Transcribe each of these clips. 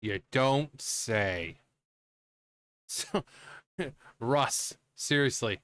You don't say. So, Russ, seriously,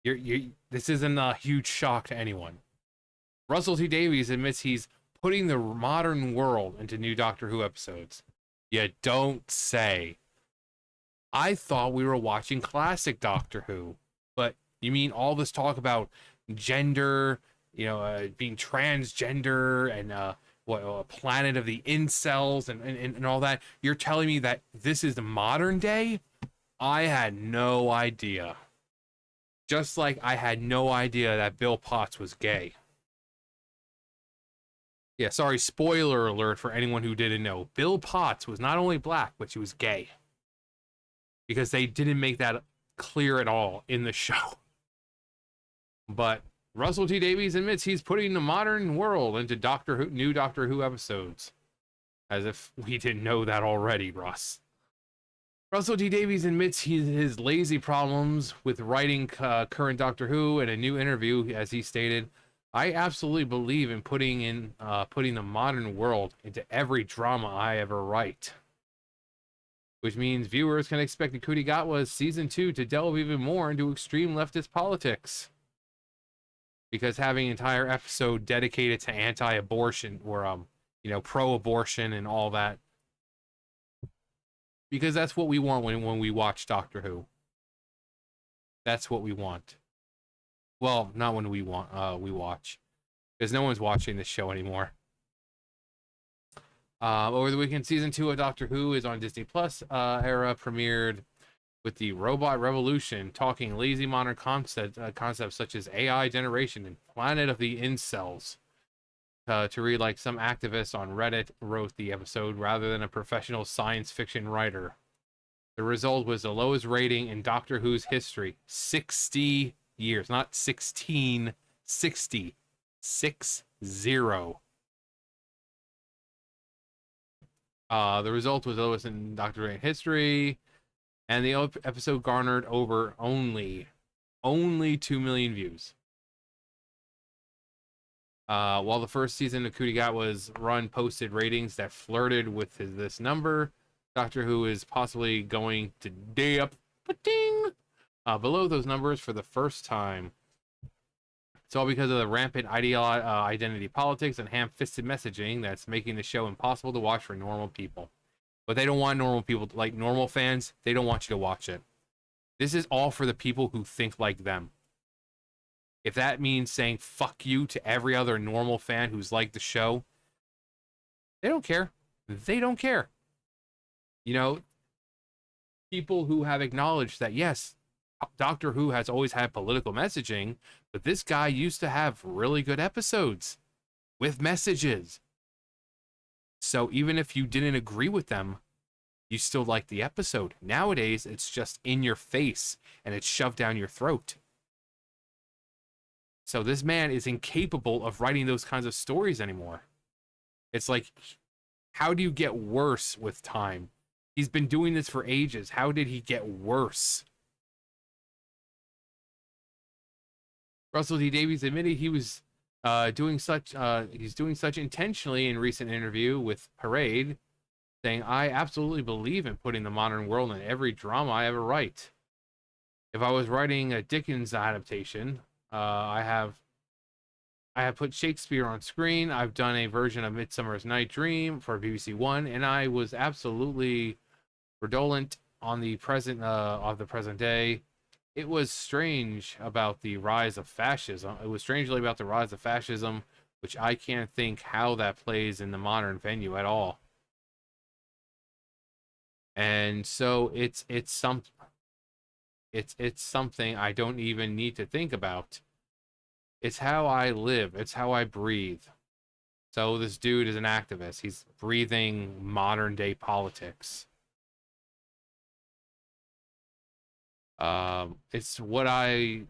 this isn't a huge shock to anyone. Russell T Davies admits he's putting the modern world into new Doctor Who episodes. You don't say. I thought we were watching classic Doctor Who, but you mean all this talk about gender, being transgender and what planet of the incels and all that? You're telling me that this is the modern day? I had no idea. Just like I had no idea that Bill Potts was gay. Yeah, sorry, spoiler alert for anyone who didn't know. Bill Potts was not only black, but she was gay. Because they didn't make that clear at all in the show. But Russell T Davies admits he's putting the modern world into new Doctor Who episodes. As if we didn't know that already, Russ. Russell T Davies admits his lazy problems with writing current Doctor Who in a new interview, as he stated, "I absolutely believe in putting the modern world into every drama I ever write." Which means viewers can expect Ncuti Gatwa's season 2 to delve even more into extreme leftist politics. Because having an entire episode dedicated to anti-abortion or pro-abortion and all that. Because that's what we want when we watch Doctor Who. That's what we want. Well, not when we watch. Because no one's watching this show anymore. Over the weekend, season 2 of Doctor Who is on Disney Plus. Era premiered with the Robot Revolution, talking lazy modern concepts such as AI generation and Planet of the Incels. To read like some activists on Reddit wrote the episode rather than a professional science fiction writer. The result was the lowest rating in Doctor Who's history. 60 years, not 16, 60. 60. The result was the lowest in Doctor Who history, and the episode garnered over only 2 million views. While the first season of Ncuti Gatwa's run posted ratings that flirted with this number, Doctor Who is possibly going to dip below those numbers for the first time. It's all because of the rampant identity politics and ham-fisted messaging that's making the show impossible to watch for normal people. But they don't want normal people, like normal fans, they don't want you to watch it. This is all for the people who think like them. If that means saying fuck you to every other normal fan who's liked the show, they don't care. They don't care. People who have acknowledged that, yes, Doctor Who has always had political messaging, but this guy used to have really good episodes with messages. So even if you didn't agree with them, you still like the episode. Nowadays, it's just in your face and it's shoved down your throat. So this man is incapable of writing those kinds of stories anymore. It's like, how do you get worse with time? He's been doing this for ages. How did he get worse? Russell T Davies admitted he was doing such intentionally in recent interview with Parade, saying, "I absolutely believe in putting the modern world in every drama I ever write. If I was writing a Dickens adaptation, I have put Shakespeare on screen. I've done a version of Midsummer's Night Dream for BBC One, and I was absolutely redolent on the present day. It was strange about the rise of fascism. It was strangely about the rise of fascism, which I can't think how that plays in the modern venue at all. And so it's something I don't even need to think about. It's how I live. It's how I breathe." So this dude is an activist. He's breathing modern day politics. It's what I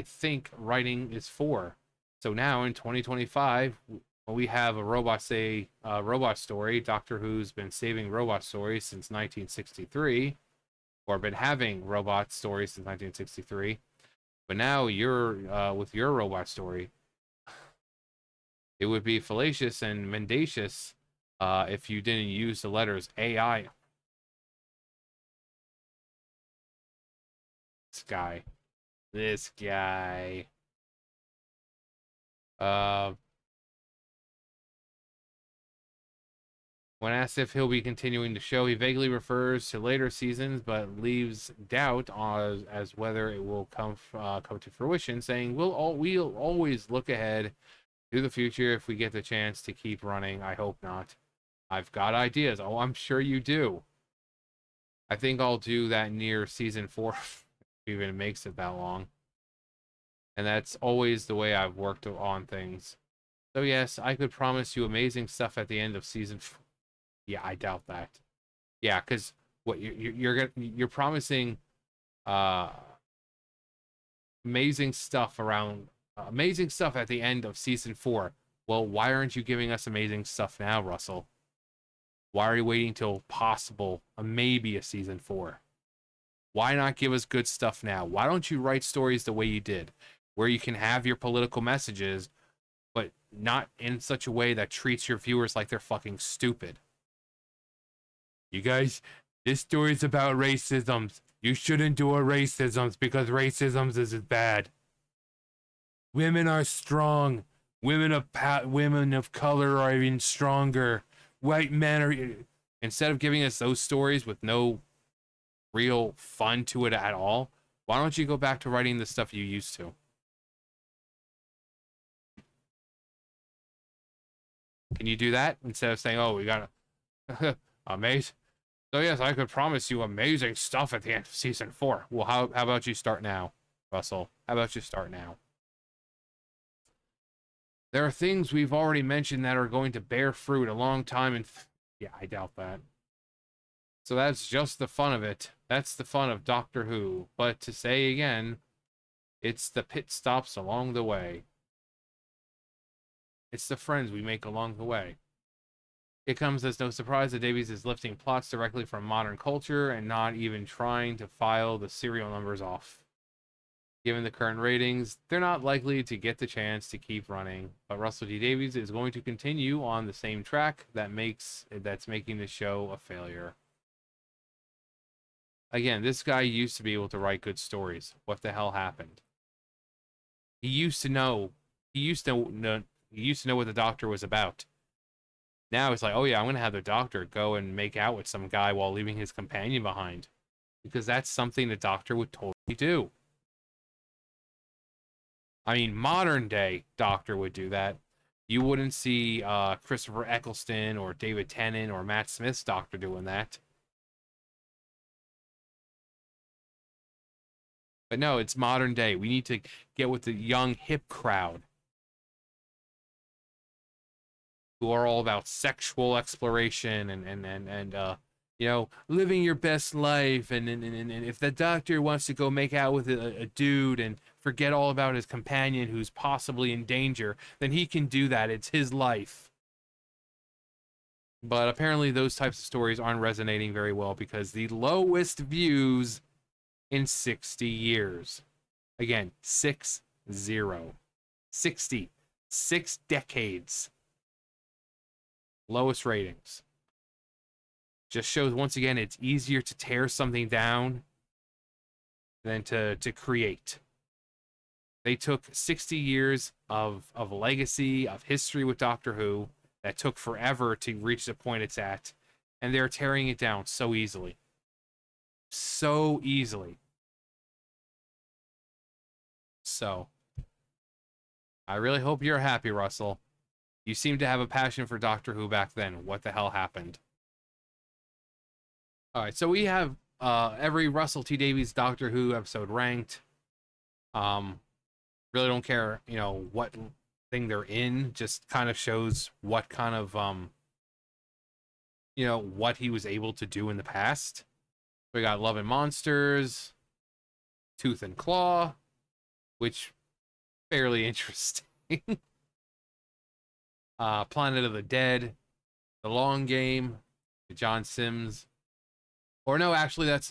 think writing is for. So now in 2025, we have a robot story. Doctor Who's been saving robot stories since 1963, or been having robot stories since 1963. But now you're with your robot story. It would be fallacious and mendacious if you didn't use the letters AI. This guy. This guy. Uh, when asked if he'll be continuing the show, he vaguely refers to later seasons, but leaves doubt as whether it will come to fruition, saying, we'll always look ahead to the future if we get the chance to keep running. I hope not. I've got ideas. Oh, I'm sure you do. I think I'll do that near season 4, if it even makes it that long. And that's always the way I've worked on things. So yes, I could promise you amazing stuff at the end of season 4. Yeah, I doubt that. Yeah, because what you're promising uh amazing stuff at the end of season 4. Well, why aren't you giving us amazing stuff now, Russell? Why are you waiting till possible maybe a season 4? Why not give us good stuff now? Why don't you write stories the way you did, where you can have your political messages, but not in such a way that treats your viewers like they're fucking stupid? You guys, this story's about racisms. You shouldn't do a racisms because racisms is bad. Women are strong. Women of color are even stronger. White men are. Instead of giving us those stories with no real fun to it at all, why don't you go back to writing the stuff you used to? Can you do that instead of saying, "Oh, we got amazing"? So yes, I could promise you amazing stuff at the end of season 4. Well, how about you start now, Russell? How about you start now? There are things we've already mentioned that are going to bear fruit a long time, and yeah, I doubt that. So that's just the fun of it. That's the fun of Doctor Who. But to say again, it's the pit stops along the way. It's the friends we make along the way. It comes as no surprise that Davies is lifting plots directly from modern culture and not even trying to file the serial numbers off. Given the current ratings, they're not likely to get the chance to keep running, but Russell T Davies is going to continue on the same track that's making the show a failure. Again, this guy used to be able to write good stories. What the hell happened? He used to know. He used to know. He used to know what the Doctor was about. Now it's like, oh yeah, I'm gonna have the Doctor go and make out with some guy while leaving his companion behind, because that's something the Doctor would totally do. I mean, modern day Doctor would do that. You wouldn't see Christopher Eccleston or David Tennant or Matt Smith's Doctor doing that. But no, it's modern day. We need to get with the young, hip crowd who are all about sexual exploration and you know, living your best life. And if the Doctor wants to go make out with a dude and forget all about his companion who's possibly in danger, then he can do that. It's his life. But apparently those types of stories aren't resonating very well because the lowest views in 60 years. Again, 60. 60. 6 decades. Lowest ratings. Just shows once again it's easier to tear something down than to create. They took 60 years of legacy, of history with Doctor Who that took forever to reach the point it's at, and they're tearing it down so easily. So easily. So, I really hope you're happy, Russell. You seem to have a passion for Doctor Who back then. What the hell happened? All right, so we have every Russell T Davies Doctor Who episode ranked. Really don't care, you know, what thing they're in. Just kind of shows what kind of you know, what he was able to do in the past. We got Love and Monsters, Tooth and Claw, which fairly interesting. Planet of the Dead, The Long Game, John Sims. Or no, actually that's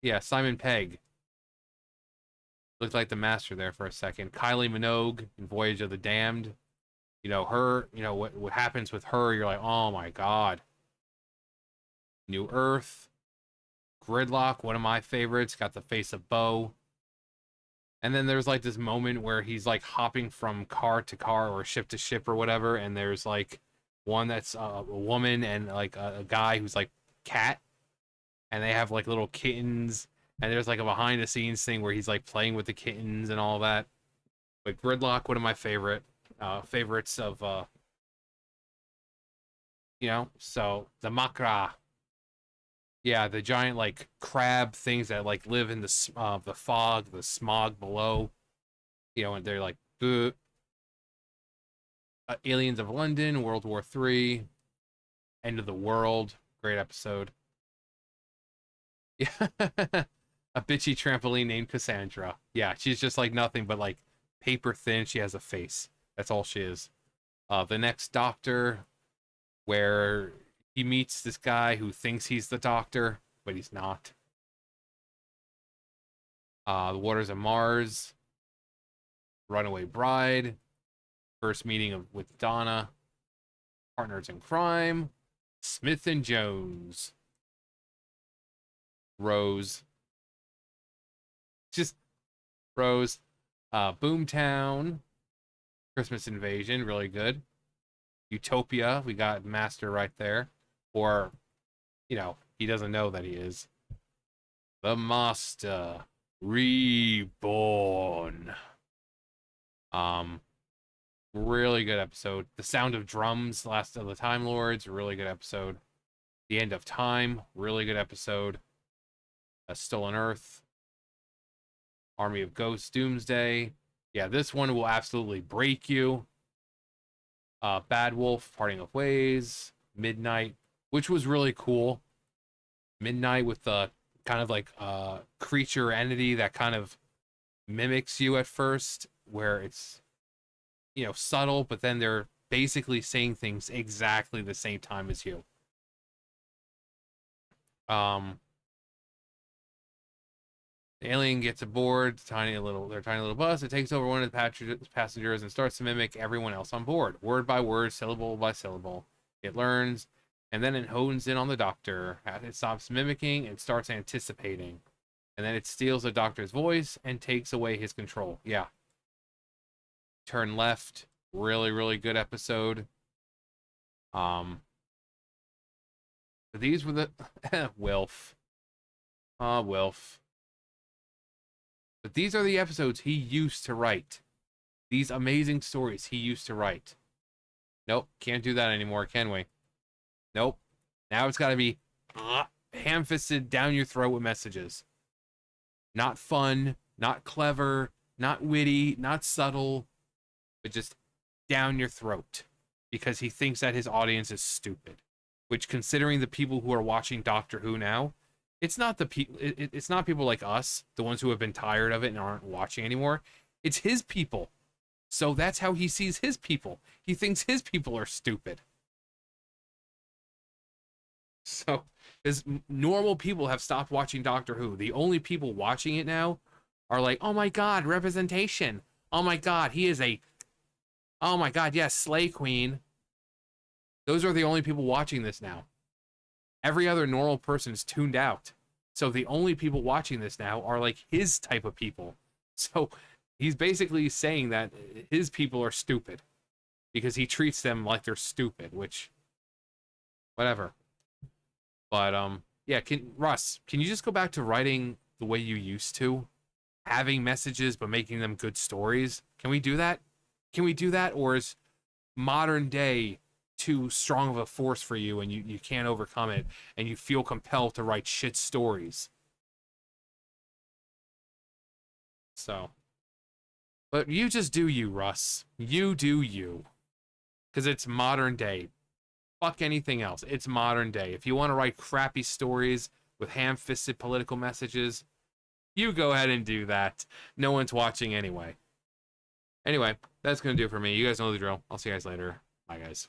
yeah, Simon Pegg. Looked like the master there for a second. Kylie Minogue in Voyage of the Damned. You know, her, you know, what happens with her, you're like, oh my God. New Earth, Gridlock, one of my favorites, got the face of Bo. And then there's like this moment where he's like hopping from car to car or ship to ship or whatever, and there's like one that's a woman and like a guy who's like cat, and they have like little kittens, and there's like a behind the scenes thing where he's like playing with the kittens and all that. But Gridlock, one of my favorites of so the Makra. Yeah, the giant like crab things that like live in the fog, the smog below. And they're like Aliens of London, World War III, End of the World. Great episode. Yeah. A bitchy trampoline named Cassandra. Yeah, she's just like nothing but like paper thin. She has a face. That's all she is. The Next Doctor, where he meets this guy who thinks he's the doctor, but he's not. The Waters of Mars, Runaway Bride, first meeting with Donna, Partners in Crime, Smith and Jones, Rose, just Rose, Boomtown, Christmas Invasion, really good. Utopia, we got Master right there. Or, he doesn't know that he is. The Master Reborn. Really good episode. The Sound of Drums, Last of the Time Lords, really good episode. The End of Time, really good episode. A Stolen Earth. Army of Ghosts, Doomsday. Yeah, this one will absolutely break you. Bad Wolf, Parting of Ways. Midnight, which was really cool. Midnight with the kind of like creature entity that kind of mimics you at first, where it's subtle, but then they're basically saying things exactly the same time as you. The alien gets aboard their tiny little bus. It takes over one of the passengers and starts to mimic everyone else on board, word by word, syllable by syllable. It learns, and then it hones in on the doctor. It stops mimicking and starts anticipating, and then it steals the doctor's voice and takes away his control. Yeah. Turn Left, really, really good episode. These were the Wilf. Wilf. But these are the episodes he used to write. These amazing stories he used to write. Nope, can't do that anymore, can we? Nope. Now it's got to be ham-fisted down your throat with messages. Not fun, not clever, not witty, not subtle, but just down your throat. Because he thinks that his audience is stupid. Which, considering the people who are watching Doctor Who now, it's not it's not people like us, the ones who have been tired of it and aren't watching anymore. It's his people. So that's how he sees his people. He thinks his people are stupid. So, as normal people have stopped watching Doctor Who, the only people watching it now are like, oh my God, representation. Oh my God, oh my God, yes, Slay Queen. Those are the only people watching this now. Every other normal person's tuned out. So the only people watching this now are like his type of people. So he's basically saying that his people are stupid because he treats them like they're stupid, which, whatever. But yeah, Russ, can you just go back to writing the way you used to? Having messages but making them good stories? Can we do that? Can we do that? Or is modern day too strong of a force for you and you can't overcome it and you feel compelled to write shit stories? So, but you just do you, Russ. You do you. Because it's modern day. Fuck anything else. It's modern day. If you want to write crappy stories with ham-fisted political messages, you go ahead and do that. No one's watching anyway. Anyway, that's going to do it for me. You guys know the drill. I'll see you guys later. Bye, guys.